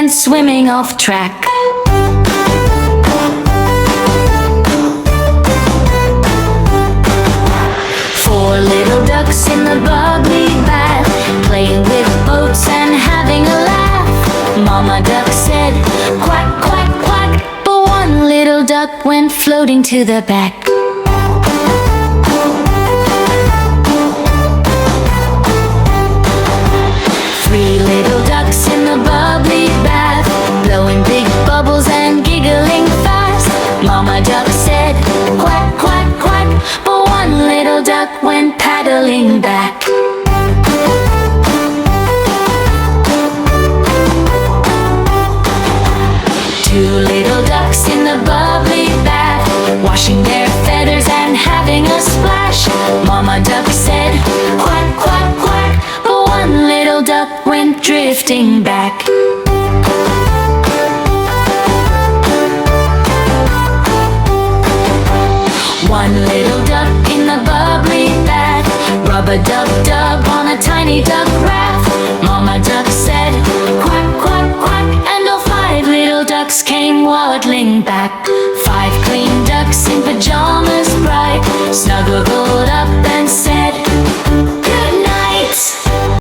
went swimming off track. Four little ducks in the bubbly bath, playing with boats and having a laugh. Mama duck said, quack, quack, quack, but one little duck went floating to the back. Three little ducks in the bubbly bath, blowing big bubbles and giggling fast. Mama duck said, quack, quack, quack, but one little duck went paddling back. Two little ducks in the bubbly bath, washing their feathers and having a splash. Mama duck said, quack, quack, quack, but one little duck went drifting back. One little duck in the bubbly bath, rub-a-dub-dub on a tiny duck raft. Mama duck said, quack, quack, quack, and all five little ducks came waddling back. Five clean ducks in pajamas bright, snuggle